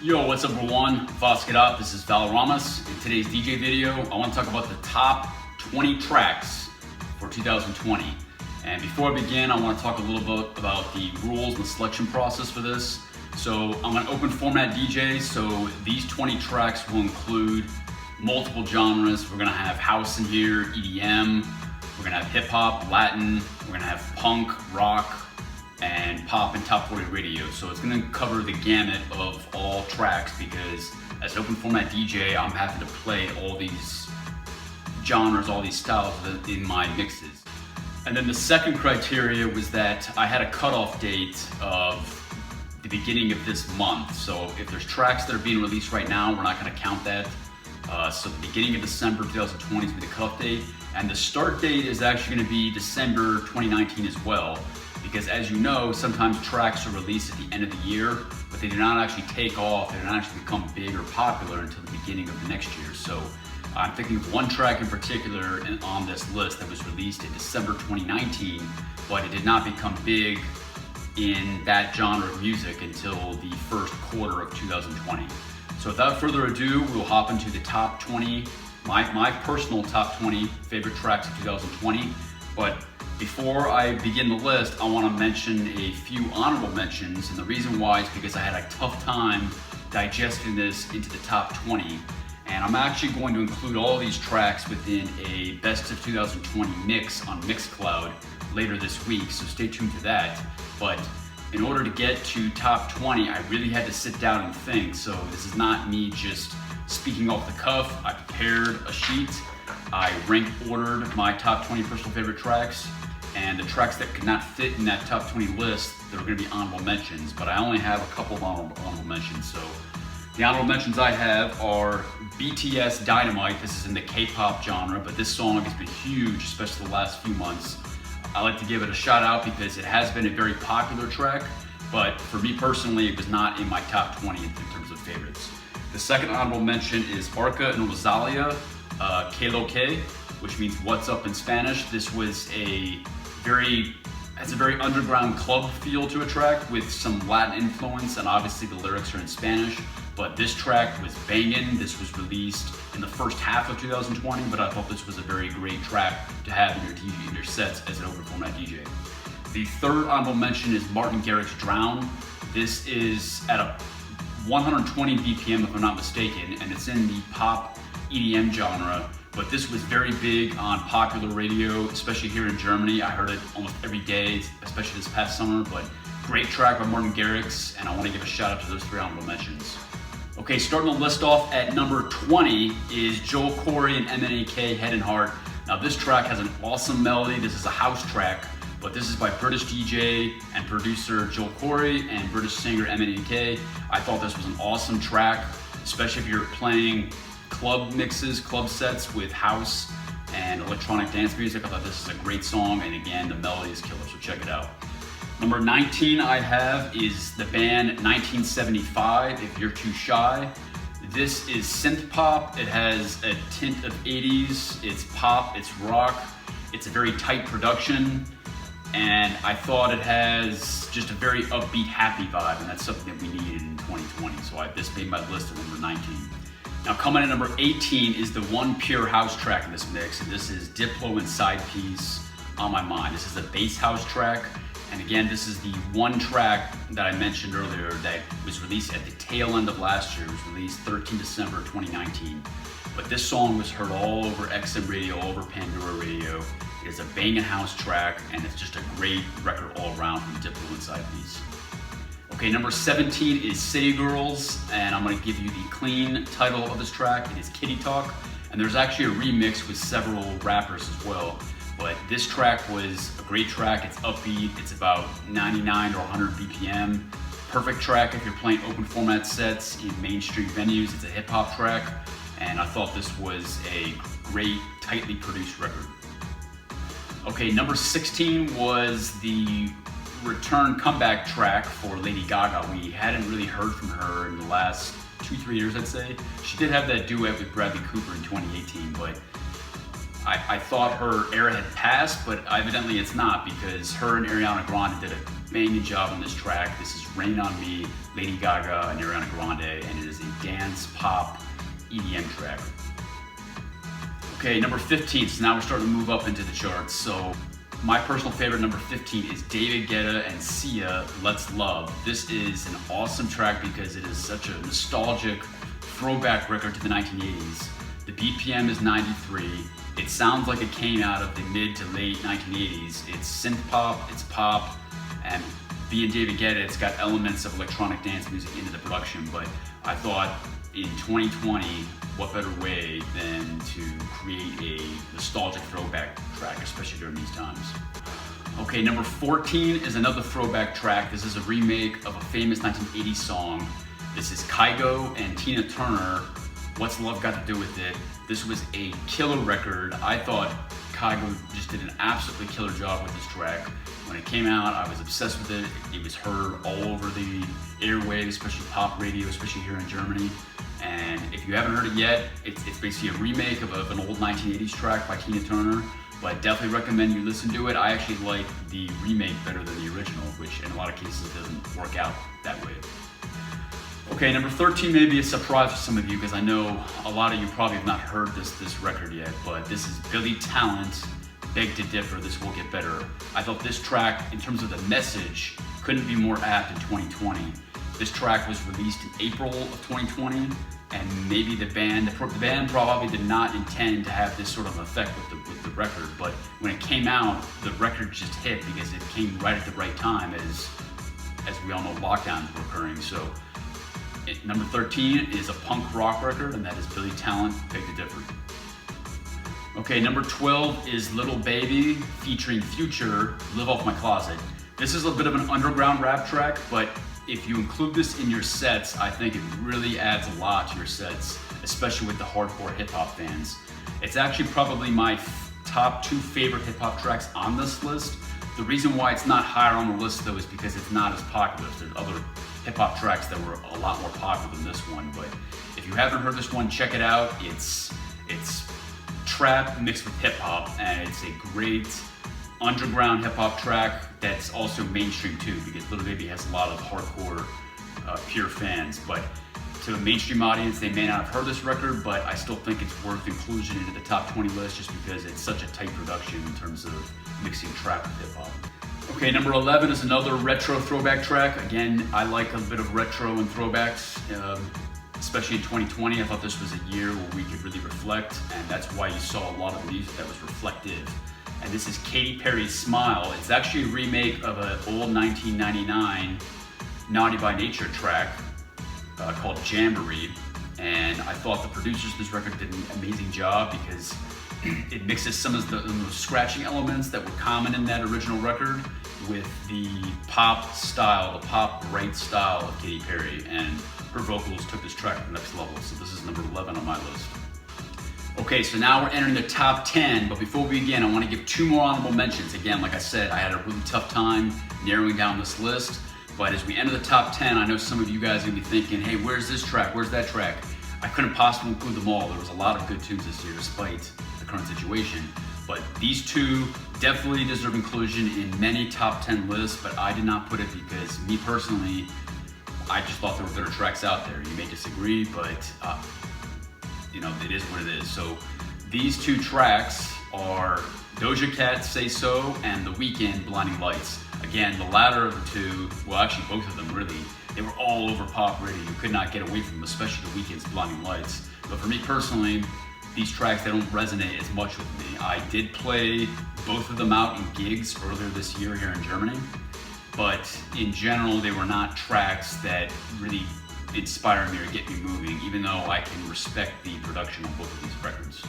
Yo, what's up everyone? Get up. This is Valoramous. In today's DJ video, I want to talk about the top 20 tracks for 2020. And before I begin, I want to talk a little bit about the rules and the selection process for this. So I'm an open format DJ, so these 20 tracks will include multiple genres. We're gonna have house in here, EDM, we're gonna have hip hop, Latin, we're gonna have punk, rock, and pop and top 40 radio. So it's gonna cover the gamut of all tracks because as an open format DJ, I'm having to play all these genres, all these styles in my mixes. And then the second criteria was that I had a cutoff date of the beginning of this month. So if there's tracks that are being released right now, we're not gonna count that. So the beginning of December 2020 is gonna be the cutoff date. And the start date is actually gonna be December 2019 as well. Because as you know, sometimes tracks are released at the end of the year, but they do not actually take off, they do not actually become big or popular until the beginning of the next year. So I'm thinking of one track in particular on this list that was released in December 2019, but it did not become big in that genre of music until the first quarter of 2020. So without further ado, we'll hop into the top 20, my personal top 20 favorite tracks of 2020. But before I begin the list, I want to mention a few honorable mentions, and the reason why is because I had a tough time digesting this into the top 20. And I'm actually going to include all these tracks within a best of 2020 mix on Mixcloud later this week, so stay tuned to that. But in order to get to top 20, I really had to sit down and think, so this is not me just speaking off the cuff. I prepared a sheet, I rank ordered my top 20 personal favorite tracks, and the tracks that could not fit in that top 20 list, there were going to be honorable mentions, but I only have a couple of honorable mentions. So the honorable mentions I have are BTS Dynamite. This is in the K-pop genre, but this song has been huge, especially the last few months. I like to give it a shout out because it has been a very popular track, but for me personally, it was not in my top 20 in terms of favorites. The second honorable mention is Arca and Rosalia, Que Lo Que, which means what's up in Spanish. This was has a very underground club feel to a track with some Latin influence, and obviously the lyrics are in Spanish, but this track was banging. This was released in the first half of 2020, but I thought this was a very great track to have in your sets as an open format DJ. The third honorable mention is Martin Garrix's Drown. This is at a 120 BPM if I'm not mistaken, and it's in the pop EDM genre. But this was very big on popular radio, especially here in Germany. I heard it almost every day, especially this past summer, but great track by Martin Garrix, and I want to give a shout out to those three honorable mentions. Okay, starting the list off at number 20 is Joel Corry and MNEK, Head and Heart. Now this track has an awesome melody. This is a house track, but this is by British DJ and producer Joel Corry and British singer MNEK. I thought this was an awesome track, especially if you're playing club mixes, club sets with house and electronic dance music. I thought this is a great song, and again, the melody is killer, so check it out. Number 19 I have is the band 1975, If You're Too Shy. This is synth pop. It has a tint of 80s. It's pop, it's rock. It's a very tight production, and I thought it has just a very upbeat, happy vibe, and that's something that we needed in 2020. So this made my list at number 19. Now coming at number 18 is the one pure house track in this mix, and this is Diplo and Side Piece, On My Mind. This is a bass house track, and again, this is the one track that I mentioned earlier that was released at the tail end of last year. It was released 13 December 2019. But this song was heard all over XM radio, all over Pandora radio. It is a banging house track, and it's just a great record all around from Diplo and Side Piece. Okay, number 17 is City Girls, and I'm gonna give you the clean title of this track. It is Kitty Talk, and there's actually a remix with several rappers as well. But this track was a great track. It's upbeat, it's about 99 or 100 BPM. Perfect track if you're playing open format sets in mainstream venues. It's a hip hop track, and I thought this was a great, tightly produced record. Okay, number 16 was the return comeback track for Lady Gaga. We hadn't really heard from her in the last 2-3 years, I'd say. She did have that duet with Bradley Cooper in 2018, but I thought her era had passed, but evidently it's not, because her and Ariana Grande did a banging job on this track. This is Rain on Me, Lady Gaga and Ariana Grande, and dance, pop, EDM track. Okay, number 15, so now we're starting to move up into the charts. So my personal favorite, number 15, is David Guetta and Sia, Let's Love. This is an awesome track because it is such a nostalgic throwback record to the 1980s. The BPM is 93. It sounds like it came out of the mid to late 1980s. It's synth pop, it's pop, and being David Guetta, it's got elements of electronic dance music into the production, but I thought in 2020, what better way than to create a nostalgic throwback track, especially during these times. Okay, number 14 is another throwback track. This is a remake of a famous 1980s song. This is Kygo and Tina Turner, What's Love Got to Do With It? This was a killer record. I thought Kygo just did an absolutely killer job with this track. When it came out, I was obsessed with it. It was heard all over the airwaves, especially pop radio, especially here in Germany. And if you haven't heard it yet, it's basically a remake of an old 1980s track by Tina Turner, but I definitely recommend you listen to it. I actually like the remake better than the original, which in a lot of cases doesn't work out that way. Okay, number 13 may be a surprise for some of you because I know a lot of you probably have not heard this record yet, but this is Billy Talent, Beg to Differ, This Will Get Better. I thought this track, in terms of the message, couldn't be more apt in 2020. This track was released in April of 2020, and maybe the band probably did not intend to have this sort of effect with the record, but when it came out, the record just hit because it came right at the right time as we all know lockdowns were occurring. So number 13 is a punk rock record, and that is Billy Talent, Beg to Differ. Okay, number 12 is Little Baby featuring Future, Live Off My Closet. This is a bit of an underground rap track, but if you include this in your sets, I think it really adds a lot to your sets, especially with the hardcore hip hop fans. It's actually probably my top 2 favorite hip hop tracks on this list. The reason why it's not higher on the list though is because it's not as popular. There's other hip hop tracks that were a lot more popular than this one, but if you haven't heard this one, check it out. It's trap mixed with hip hop, and it's a great underground hip hop track that's also mainstream too, because Little Baby has a lot of hardcore pure fans, but to a mainstream audience, they may not have heard this record, but I still think it's worth inclusion into the top 20 list just because it's such a tight production in terms of mixing trap with hip hop. Okay, number 11 is another retro throwback track. Again, I like a bit of retro and throwbacks, especially in 2020. I thought this was a year where we could really reflect, and that's why you saw a lot of music that was reflective. And this is Katy Perry's Smile. It's actually a remake of an old 1999 Naughty by Nature track called Jamboree. And I thought the producers of this record did an amazing job because it mixes some of the scratching elements that were common in that original record with the pop style, the pop bright style of Katy Perry. And her vocals took this track to the next level. So this is number 11 on my list. Okay, so now we're entering the top 10, but before we begin, I want to give 2 more honorable mentions. Again, like I said, I had a really tough time narrowing down this list, but as we enter the top 10, I know some of you guys are going to be thinking, hey, where's this track, where's that track? I couldn't possibly include them all. There was a lot of good tunes this year despite the current situation, but these 2 definitely deserve inclusion in many top 10 lists, but I did not put it because me personally, I just thought there were better tracks out there. You may disagree, but you know, it is what it is. So these 2 tracks are Doja Cat's Say So and The Weeknd, Blinding Lights. Again, the latter of the 2, well actually both of them really, they were all over pop radio. You could not get away from them, especially The Weeknd's Blinding Lights. But for me personally, these tracks, they don't resonate as much with me. I did play both of them out in gigs earlier this year here in Germany, but in general, they were not tracks that really inspire me or get me moving, even though I can respect the production of both of these records.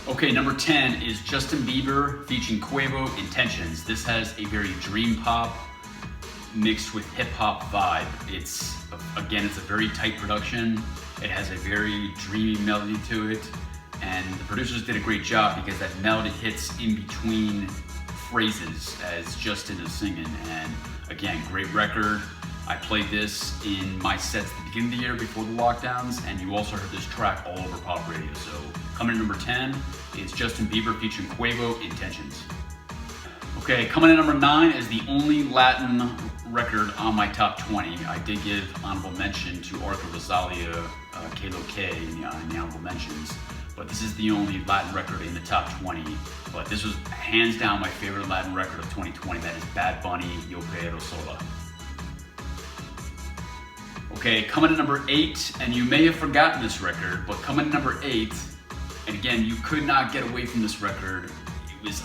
Okay, number 10 is Justin Bieber featuring Quavo, Intentions. This has a very dream pop mixed with hip hop vibe. It's a very tight production. It has a very dreamy melody to it, and the producers did a great job because that melody hits in between phrases as Justin is singing. And again, great record. I played this in my sets at the beginning of the year before the lockdowns, and you also heard this track all over pop radio. So coming in number 10 is Justin Bieber featuring Quavo, Intentions. Okay, coming in number 9 is the only Latin record on my top 20. I did give honorable mention to Arca Rosalia, Kalo K in the honorable mentions, but this is the only Latin record in the top 20. But this was hands down my favorite Latin record of 2020. That is Bad Bunny, Euphoria, Sola. Okay, coming in number 8, and you may have forgotten this record, but coming in number 8, and again, you could not get away from this record.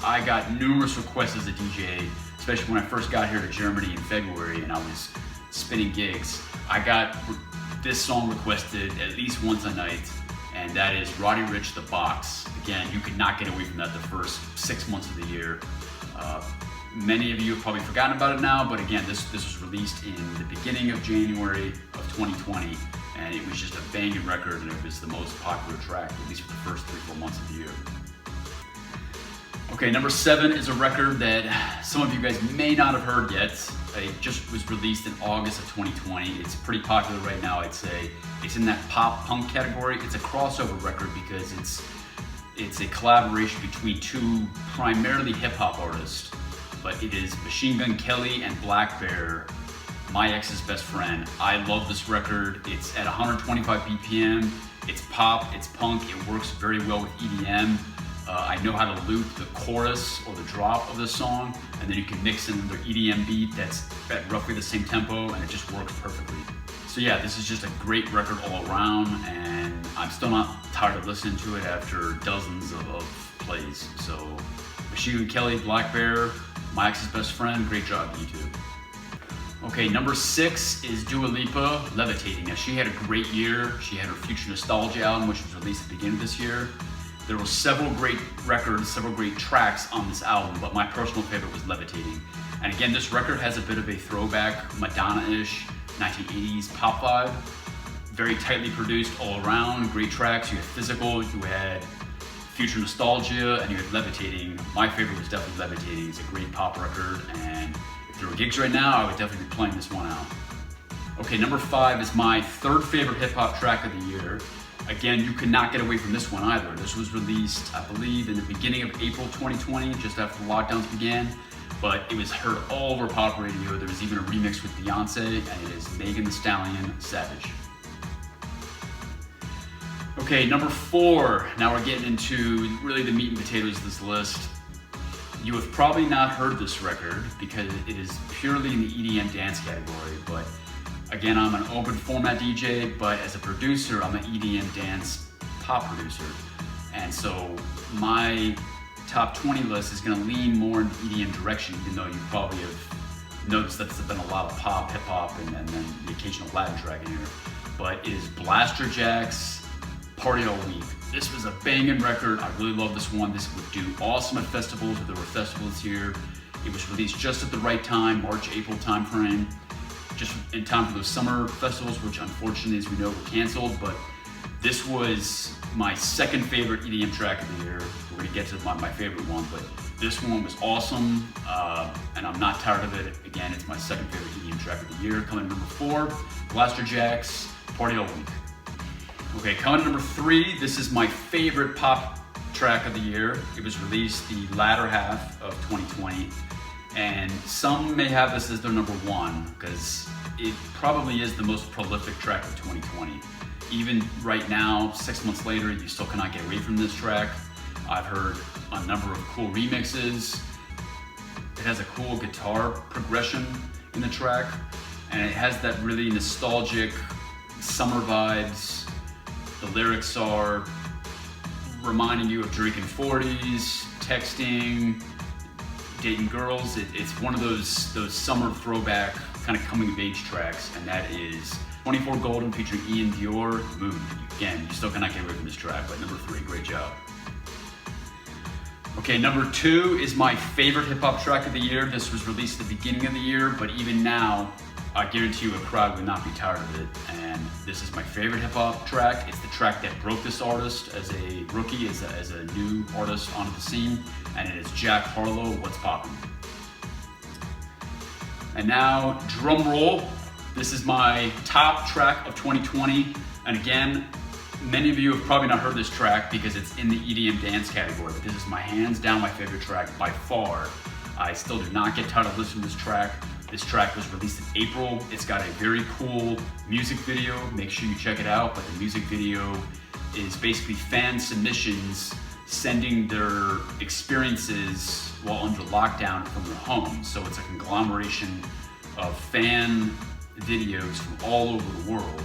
I got numerous requests as a DJ, especially when I first got here to Germany in February and I was spinning gigs. I got this song requested at least once a night, and that is Roddy Ricch, The Box. Again, you could not get away from that the first 6 months of the year. Many of you have probably forgotten about it now, but again, this was released in the beginning of January of 2020, and it was just a banging record, and it was the most popular track, at least for the first 3-4 months of the year. Okay, number 7 is a record that some of you guys may not have heard yet. It just was released in August of 2020. It's pretty popular right now, I'd say. It's in that pop punk category. It's a crossover record because it's a collaboration between two primarily hip hop artists, but it is Machine Gun Kelly and blackbear, My Ex's Best Friend. I love this record. It's at 125 BPM. It's pop, it's punk, it works very well with EDM. I know how to loop the chorus or the drop of the song, and then you can mix in their EDM beat that's at roughly the same tempo, and it just works perfectly. So yeah, this is just a great record all around, and I'm still not tired of listening to it after dozens of plays. So Machine Gun Kelly, blackbear, My Ex's Best Friend, great job, YouTube. Okay, number 6 is Dua Lipa, Levitating. Now, she had a great year. She had her Future Nostalgia album, which was released at the beginning of this year. There were several great records, several great tracks on this album, but my personal favorite was Levitating. And again, this record has a bit of a throwback, Madonna-ish, 1980s pop vibe. Very tightly produced all around, great tracks. You had Physical, you had Future Nostalgia, and you had Levitating. My favorite was definitely Levitating. It's a great pop record, and if there were gigs right now, I would definitely be playing this one out. Okay, number 5 is my 3rd favorite hip hop track of the year. Again, you could not get away from this one either. This was released, I believe, in the beginning of April 2020, just after the lockdowns began, but it was heard all over pop radio. There was even a remix with Beyonce, and it is Megan Thee Stallion, Savage. Okay, number 4. Now we're getting into really the meat and potatoes of this list. You have probably not heard this record because it is purely in the EDM dance category, but again, I'm an open format DJ, but as a producer, I'm an EDM dance pop producer. And so my top 20 list is gonna lean more in the EDM direction, even though you probably have noticed that there's been a lot of pop, hip hop, and then the occasional Latin track in here. But it is Blasterjaxx's Party All Week. This was a banging record. I really love this one. This would do awesome at festivals if there were festivals here. It was released just at the right time, March, April timeframe, just in time for those summer festivals, which unfortunately, as we know, were canceled. But this was my 2nd favorite EDM track of the year. We're gonna get to my favorite one, but this one was awesome, and I'm not tired of it. Again, it's my 2nd favorite EDM track of the year. Coming in number 4, Blasterjaxx's Party All Week. Okay, coming in number 3, this is my favorite pop track of the year. It was released the latter half of 2020, and some may have this as their number 1 because it probably is the most prolific track of 2020. Even right now, 6 months later, you still cannot get away from this track. I've heard a number of cool remixes. It has a cool guitar progression in the track, and it has that really nostalgic summer vibes. The lyrics are reminding you of drinking 40s, texting, dating girls. It's one of those summer throwback kind of coming of age tracks, and that is 24 Goldn featuring Ian Dior, Mood. Again, you still cannot get away from this track, but number 3, great job. Okay, number 2 is my favorite hip hop track of the year. This was released at the beginning of the year, but even now, I guarantee you a crowd would not be tired of it. And this is my favorite hip hop track. It's the track that broke this artist as a rookie, as a new artist onto the scene, and it is Jack Harlow, What's Poppin'. And now, drum roll. This is my top track of 2020. And again, many of you have probably not heard this track because it's in the EDM dance category, but this is my hands down my favorite track by far. I still do not get tired of listening to this track. This track was released in April. It's got a very cool music video. Make sure you check it out. But the music video is basically fan submissions sending their experiences while under lockdown from their homes. So it's a conglomeration of fan videos from all over the world.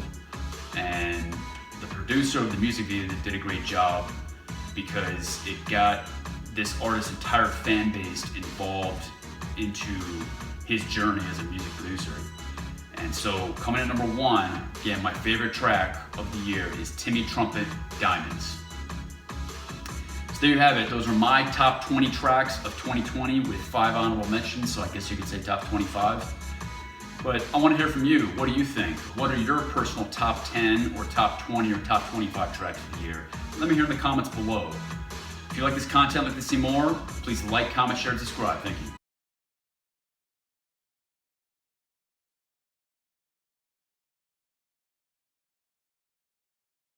And the producer of the music video did a great job because it got this artist's entire fan base involved into his journey as a music producer. And so coming in number one, again, my favorite track of the year is Trumpet Diamonds. So there you have it. Those are my top 20 tracks of 2020 with 5 honorable mentions. So I guess you could say top 25. But I want to hear from you. What do you think? What are your personal top 10 or top 20 or top 25 tracks of the year? Let me hear in the comments below. If you like this content, like to see more, please like, comment, share, and subscribe. Thank you.